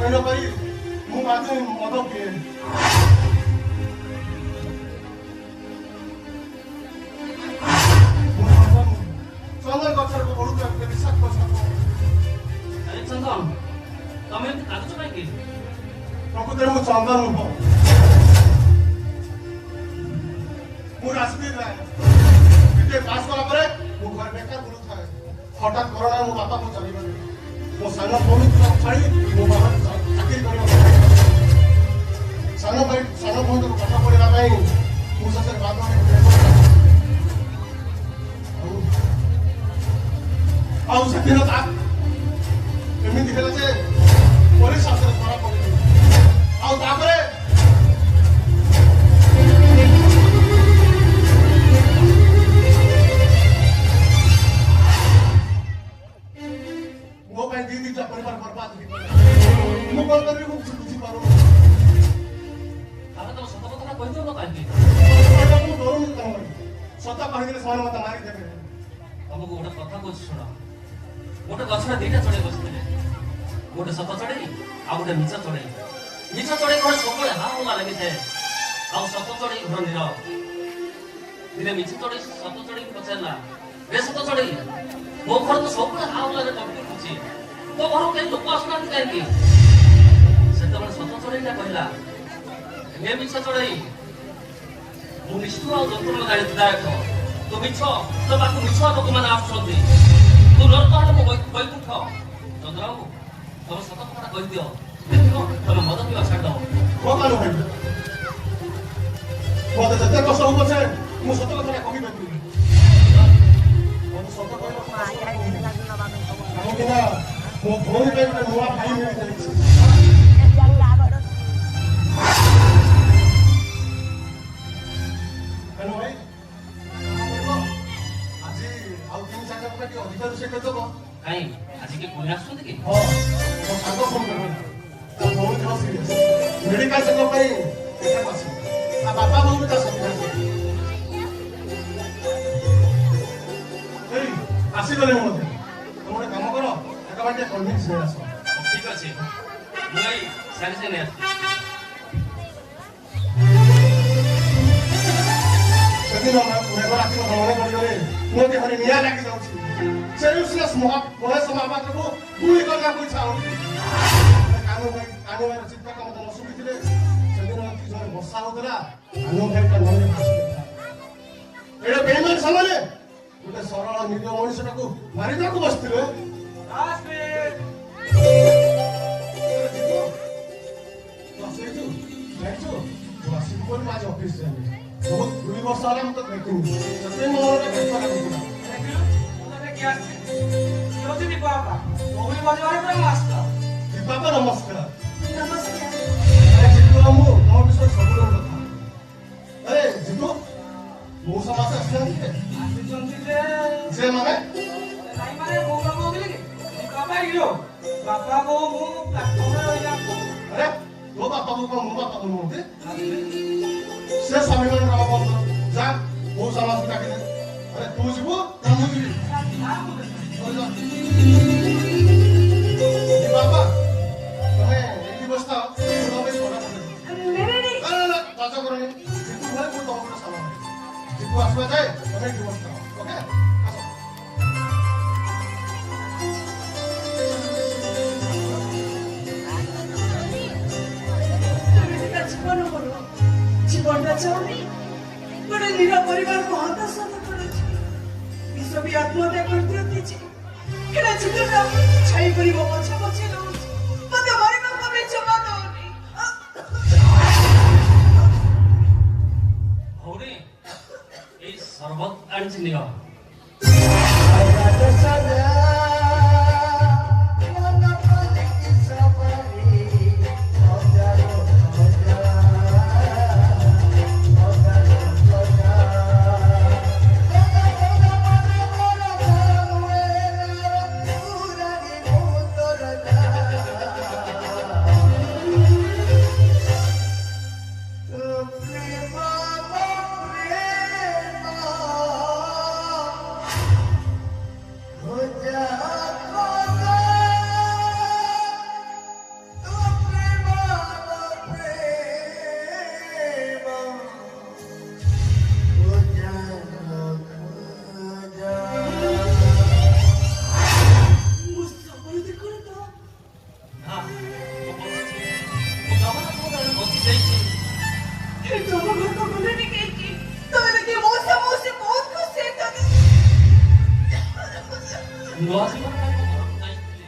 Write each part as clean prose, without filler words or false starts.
ସହ୍ୟ କରି ମୁଁ ଆଜି ମଦ ପିଏ। ଚନ୍ଦନ ଗଛରେ ବଢୁଥିବା ଗୋଟେ ବିଷାକ୍ତ ସାପ। ଆରେ ଚନ୍ଦନ, ତମେ ଏମିତି କାନ୍ଦୁଛ କାହିଁକି? ପ୍ରକୃତରେ ମୁଁ ଚନ୍ଦନ ନୁହଁ, ମୁଁ ରାଜବୀର ରାୟ। ବିଟେ ପାସ୍ କଲା ପରେ ମୁଁ ଘରେ ବେକାର ବୁଲୁଥାଏ। ହଠାତ୍ କରୋନା ମୋ ବାପା ମୁଁ ଚାଲିଗଲେ। ମୋ ସାନ ଭଉଣୀକୁ ଛାଡ଼ି ମୁଁ ବାହାରେ ଚାକିରି କରିବାକୁ ସାନ ଭଉଣୀକୁ ପାଠ ପଢ଼ିବା ପାଇଁ ମୁଁ ଶେଷରେ ବାଦ ଆଉ ସେଦିନ ଏମିତି ହେଲା ଯେ ପୋଲିସ ହାତରେ ଧରା ପଡ଼ିଲି। ଆଉ ତାପରେ ମୋ ପାଇଁ ଦିଟା ପରିବାର ବର୍ବାଦ ହେଇଗଲା। ମୁଁ କଣ କରିବି ମୁଁ କିଛି ବୁଝିପାରୁନି। ତାହେଲେ ତମ ସତ କଥାଟା କହିଦିଅ କାହିଁକି? ମୁଁ ଡରୁନି ତମ ସତ କହିଦେଲେ ସେମାନେ ମତେ ମାରିଦେବେ। ତମକୁ ଗୋଟେ କଥା କହୁଛି ଶୁଣ। ଗୋଟେ ଗଛରେ ଦିଟା ଚଢେଇ ବସିଥିଲେ, ଗୋଟେ ସତ ଚଢେଇ ଆଉ ଗୋଟେ ମିଛ ଚଢେଇ। ମିଛ ଚଢେଇ ଘରେ ସବୁବେଳେ ହା ହୋଲା ଲାଗିଥାଏ, ଆଉ ସତ ଚଢେଇ ଘର ନୀରବ। ଦିନେ ମିଛ ଚଢେଇ ସତ ଚଢେଇକୁ ପଚାରିଲା, ରେ ସତ ଚଢେଇ, ମୋ ଘର ତ ସବୁବେଳେ ହା ହୋଲାରେ ଟପିଛି, ତୋ ଘରକୁ କେହି ଲୋକ ଆସୁନାହାନ୍ତି କାହିଁକି? ସେତେବେଳେ ସତ ଚଢେଇଟା କହିଲା, ହେ ମିଛ ଚଢେଇ, ମୁଁ ନିଷ୍ଠୁର ଆଉ ଯନ୍ତ୍ରଣାଦାୟକ। ତୁ ମିଛ, ତୋ ପାଖକୁ ମିଛ ଲୋକମାନେ ଆସୁଛନ୍ତି। ତୁ ନରକ ହେଲେ ମୁଁ ବୈକୁଣ୍ଠ। ଚନ୍ଦ୍ରବାବୁ, ତମ ସତ କଥାଟା କହିଦିଅ, ଦେଖିବ ତମେ ମଦ ପିଇବା ଛାଡ଼ିଦବ। ଭଗବାନ ଭାଇ ମତେ ଯେତେ କଷ୍ଟ ହଉ ପଛେ ମୁଁ ସତ କଥାଟା କହିପାରିବି। ସତ କହିବାକୁ କାହିଁକି ନା ମୋ ଭଉଣୀ ପାଇଁ ଗୋଟେ ନୂଆ ଭାଇ ମିଳିଯାଇଛି। ଭାଇ ଆଜି ଆଉ 3-4 ଟଙ୍କା ଟିକେ ଅଧିକ ରୋଷେଇ କରିଦେବ। କାଇଁ ଆଜି କି ପୁଣି ଆସୁଛନ୍ତି କି? ହଁ, ମୋ ସାଙ୍ଗ ଫୋନ କରିବ। ତା ଭଉଣୀ ଦେହ ସିରିୟସ୍, ମେଡିକାଲ ଚେକଅପ୍ ପାଇଁ ଏଠାକୁ ଆସିବ। ତା ବାପା ବୋଉ ବି ତା ସାଥିରେ ଆସିବେ। ଆସିଗଲେ ମୁଁ ମଧ୍ୟ। ତମେ ଗୋଟେ କାମ କର, ଏକାବେଳେ ଟିକେ କନଭିନ୍ସ ନେଇ ଆସ। ଠିକ ଅଛି, ମୁଁ ଏଇ ସାଙ୍ଗେ ସାଙ୍ଗେ ନେଇ ଆସୁଛି। ସେଦିନ ମେଘରାତ୍ରି କଥା ମନେ ପଡ଼ିଗଲେ ମୋ ଦେହରେ ନିଆଁ ଲାଗି ଯାଉଛି। ସେଲସିୟସ୍ ମହେଶ ମହାପାତ୍ରକୁ ଗୁଳି କରିବାକୁ ଇଚ୍ଛା ହଉଛି। କାନୁ ଭାଇର ଚିତ୍କାର ମତେ ନ ଶୁଣିଥିଲେ। ସେଦିନ ଅତି ଜୋରେ ବର୍ଷା ହଉଥିଲା, କାନୁ ଭାଇଟା ନଈରେ ଭାସୁଥିଲା। ଏଇଟା ବେଇମାନ ସେମାନେ ଗୋଟେ ସରଳ ନିରୀହ ମଣିଷଟାକୁ ମାରିବାକୁ ବସିଥିଲେ। ଅଫିସ ବହୁତ 2 ବର୍ଷ ହେଲା ମୁଁ ତ ଦେଖିନି। ସେଥିପାଇଁ ମୋ ମନଟା ବେଶ ଲାଗୁଥିଲା। ବାପା ନମସ୍କାର। ମୁଁ ତମ ବିଷୟରେ ସବୁ କଥା। ଆରେ ଜିତୁ, ମୁଁ ସମସ୍ତେ ଆସିନାହାନ୍ତି ଯେ ମାନେ ବାପା ବୋଉ ମୁଁ ପ୍ଲାଟଫର୍ମରେ ରହିଯାଆନ୍ତୁ। ଆରେ ତୋ ବାପା ବୋଉ କଣ ମୋ ବାପା ବୋଉ ନୁହନ୍ତି? ସେ ସ୍ୱାଭିମାନ କାମ ବନ୍ଦ ଯା, ବୋଉ ସମସ୍ତେ ଡାକିଲେ। ଆରେ ତୁ ଯିବୁ ନା ମୁଁ ଯିବି? ବାପା ତମେ ଏଠି ବସିଥାଅ, ଚାଷ କରନି। ଜିତୁ ଘରେ ମୁଁ ତମ ଗୋଟେ ସାମାନ ଜିତୁ ଆସିବା ଯାଏ ତମେ ଏଠି ବସିଥାଅ। ଓକେ, ଆସ। জীবনটা চাওনি ଗୋଟେ ନିର ପରିବାରକୁ ହତାଶତା କରୁଛି। ବିଶ୍ୱ ବି ଆତ୍ମହତ୍ୟା କରିଦିଅନ୍ତି। ହେଲେ ଜୀବନ ଛାଇ କରି ମୋ ପଛେ ପଛେ ରହୁଛି। ମତେ ମରିବାକୁ ବି ଜମା ଦଉନି। ଭଉଣୀ, ଏଇ ସରବତ ଆଣିଛି ନିଅ। ନା ମୁଁ ବଞ୍ଚିଛି ମୁଁ ଜଗନ୍ନାଥ ଦୟାରୁ ବଞ୍ଚି ଯାଇଛି ଜଗନ୍ନାଥ ଗଲେନି କେହିକି ତମେ ଦେଖି ମଉସା ମାଉସୀ ବହୁତ ଖୁସି ହେଇଛନ୍ତି ନୂଆ ଜୀବନ ପାଇଁ ମୁଁ ଘରକୁ ଯାଇଥିଲି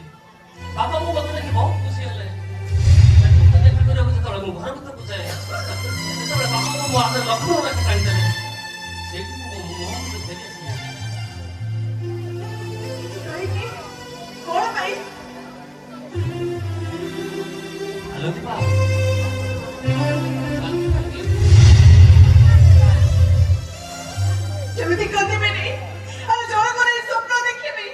ବାପା ମୋ ମୋତେ ଦେଖି ବହୁତ ଖୁସି ହେଲେ ସେଠୁ ଦେଖା କରିବାକୁ ଯେତେବେଳେ ମୁଁ ଘର ଭିତରକୁ ଯାଏ ସେତେବେଳେ ବାପା ମୋ ହାତରେ ଲକ୍ଷ୍ମଣ ରେଖା ଟାଣିଦେଲେ ସେଇଠି ମୁଁ ମୋ ମୁହଁ ଭିତରେ ଫେରି ଆସିଲି କାହିଁକି କଣ ପାଇଁ ହ୍ୟାଲୋ ଦୀପା କେମିତି କାନ୍ଦିବିନି ଆଉ ଜଣଙ୍କର ଏଇ ସ୍ୱପ୍ନ ଦେଖିବି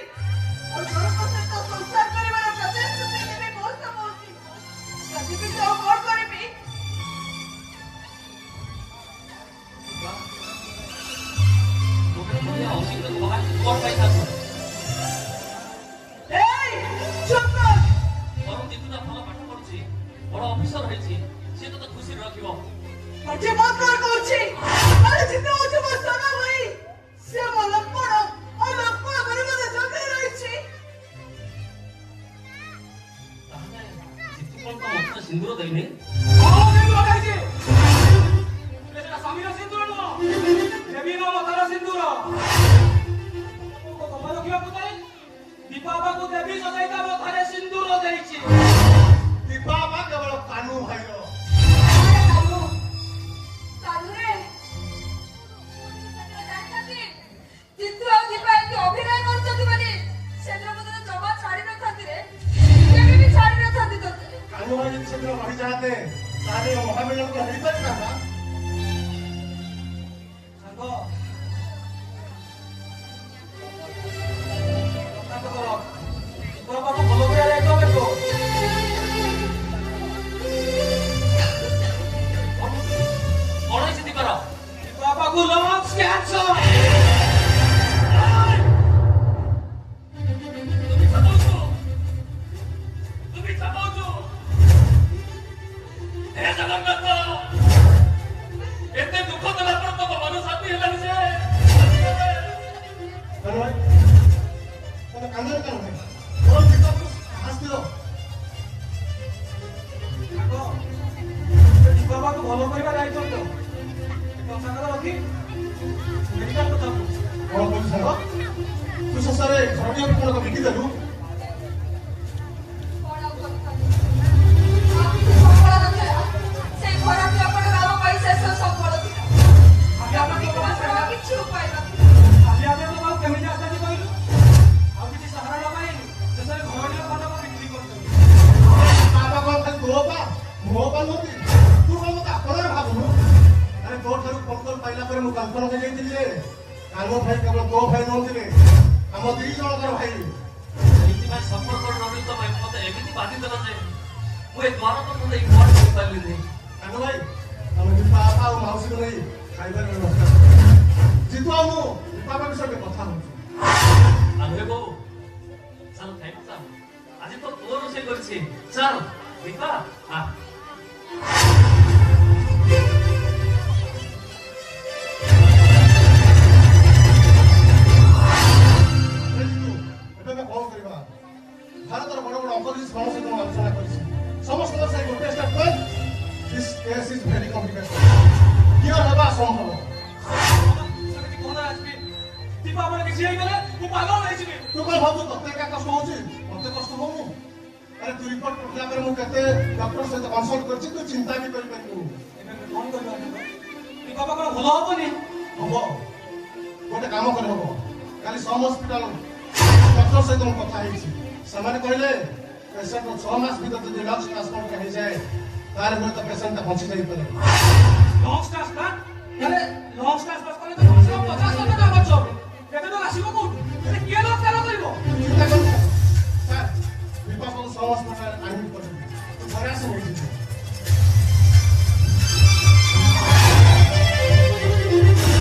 ଆଉ ଜଣଙ୍କ ସହିତ ସଂସାର କରିବାର ପ୍ରତିଶ୍ରୁତି ଦେବି ମଉସା ମାଉସୀ କାନ୍ଦିବି ତ ଆଉ କଣ କରିବି ଗୋଟେ ମହିଳା ଅଶୀଘ୍ର ବାହାରି କଣ ପାଇଁ ଥାକୁ ଏଇ ଚୁପ୍ କର ବରଂ ଜିତୁଟା ଭଲ ପାଠ ପଢୁଛି ବଡ ଅଫିସର ହେଇଛି ସିଏ ତତେ ଖୁସିରେ ରଖିବ ପାଟି ବନ୍ଦ କର କହୁଛି ଆରେ ଜିତୁ ହଉଛି ମୋ ସାନ ଭାଇ ସେ ମୋ ଲକ୍ଷ୍ମଣ ଆଉ ଲକ୍ଷ୍ମଣ ଘରେ ମୋତେ ଜଗେଇ ରହିଛି ତାହେଲେ ଜିତୁ କଣ ତ ମୋତେ ସିନ୍ଦୁର ଦେଇନି ହଁ ସିନ୍ଦୁର ଖାଇଛି ସେଟା ସ୍ୱାମୀର ସିନ୍ଦୁର ନୁହଁ ଦେବୀର ମତାର ସିନ୍ଦୁର କଥା ରଖିବାକୁ ଯାଇ ଦୀପା ବାବାକୁ ଦେବୀ ସଜାଇତା ମଥାରେ ସିନ୍ଦୁର ଦେଇଛି ଦୀପା ବା କେବଳ କାନୁ ଭାଇର ଜିତୁ ଆଉ ଦୀପା ଏମିତି ଅଭିନୟ କରୁଛନ୍ତି ବୋଲି ସେଦିନ ମୁଁ ତତେ ଜମା ଛାଡି ନଥାନ୍ତି ରେ କେବେ ବି ଛାଡି ନଥାନ୍ତି ତତେ କାନୁ ଭାଇ ଯଦି ସେଦିନ ରହିଯାଆନ୍ତେ ତାହେଲେ ଏ ମହାମିଳନକୁ ହେଇପାରିଥାନ୍ତା ସାଙ୍ଗ କଥା କର ଦୀପା ବାବାକୁ ଭଲ କରିବା ଦାୟିତ୍ୱ ବେକୁ କଣ ହେଇଛି ଦୀପାର ଦୀପା ବାବାକୁ ଲଙ୍ଗ୍ସ କ୍ୟାନ୍ସର କାନୁ ଭାଇ ତମେ କାନ୍ଦରେ କାନୁ ଭାଇ ବରଂ ଦୀପାକୁ ସାହସ ଦିଅ ସାଙ୍ଗ ଦୀପା ବାବାକୁ ଭଲ କରିବା ଦାୟିତ୍ୱ ତ ସାଙ୍ଗରେ ରଖି ମେଡିକାଲ କଥା କହୁଛି କଣ କହୁଛୁ ସାଙ୍ଗ ତୁ ଶେଷରେ ଘରଟିଏ କଣ ବିକିଦେଲୁ କଣ ଆଉ କରିଥାନ୍ତି ଆଉ କିଛି ସମ୍ବଳ ନଥିଲା ସେଇ ଖରାପ ଲୋକଟା ବାବା ପାଇଁ ଶେଷ ସମ୍ବଳ ଥିଲା ବାବା ବିକିବାର ଆଉ କିଛି ଉପାୟ ନଥିଲା ଆଜି ଆମେ ତ ଆଉ କେମିତି ଆଚାର୍ଯ୍ୟ କହିଲୁ ଆଉ କିଛି ସାହାରା ନ ପାଇଲୁ ଶେଷରେ ଘରଟିର ଖଣ୍ଡକ ବିକ୍ରି କରୁଛନ୍ତି ବାବା କଣ ଖାଲି ତୋ ପା ମୋ ପା ନୁହନ୍ତି ତୁ କଣ ମତେ ଆପଣାରେ ଭାବୁନୁ ଆରେ ତୋ ଠାରୁ ଫୋନ କଲ୍ ପାଇଲା ପରେ ମୁଁ କଳ୍ପନା ହେଇଯାଇଥିଲି ଯେ କାନୁ ଭାଇ କେବଳ ତୋ ଭାଇ ନୁହଁଥିଲେ ଆମ ଦି ଜଣଙ୍କର ଭାଇ ସେଇଥିପାଇଁ ସମ୍ପର୍କ ରହି ତ ମୋତେ ଏମିତି ବାଧିଦେଲା ଯେ ମୁଁ ଏ ଦ୍ୱାର ତ ମୁଁ ଏଇ ଘର କରିପାରିଲିନି କାନୁ ଭାଇ ଆମେ ଦୀପା ବାପା ଆଉ ମାଉସୀକୁ ନେଇ ଖାଇବାର ବ୍ୟବସ୍ଥା କର। ଜିତୁ ଆଉ ମୁଁ ଦୀପା ବାପା ବିଷୟରେ କଥା ହଉଛୁ ଆଉ ହେ ବୋଉ ଚାଲ ଖାଇବୁ ଚାଲ ଆଜି ତ ପୁଅ ରୋଷେଇ କରିଛି ଚାଲ ଦୀପା ଆ ଏ ଜିତୁ ଏବେ ଆମେ କଣ କରିବା ଭାରତର ବଡ ବଡ ଅପୋଜିସ ମାନଙ୍କ ସହିତ ମୁଁ ଆଲୋଚନା କରିଛି ସମସ୍ତଙ୍କର ସେଇ ଗୋଟେ statement this case is very complicated clear ହେବା ଅସମ୍ଭବ ସେମିତି କହନା ରାଜବୀର ଦୀପା ଆମର କିଛି ହେଇଗଲେ ମୁଁ ପାଗଳ ହେଇଯିବି ତୁ କଣ ଭାବୁଛୁ ତତେ ଏକା କଷ୍ଟ ହଉଛି ମତେ କଷ୍ଟ ହଉନି ଆରେ ତୁ ରିପୋର୍ଟ ପଠେଇଲା ପରେ ମୁଁ କେତେ ଡକ୍ଟର ସହିତ କନସଲ୍ଟ କରିଛି ତୁ ଚିନ୍ତା ବି କରିପାରିବୁ ଏବେ କଣ କରିବା ଦୀପା ବାବା ଭଲ ହବନି ହବ ଗୋଟେ କାମ କରି ହବ କାଲି ସମ ହସ୍ପିଟାଲ ଡକ୍ଟର ସହିତ ମୁଁ କଥା ହେଇଛି ସେମାନେ କହିଲେ ପେସେଣ୍ଟ 6 ମାସ ଭିତରେ ଯଦି ଲକ୍ସ ଟ୍ରାନ୍ସପ୍ଲାଣ୍ଟ ହେଇଯାଏ ତାହେଲେ ହୁଏତ ପେସେଣ୍ଟଟା ବଞ୍ଚି ଯାଇପାରେ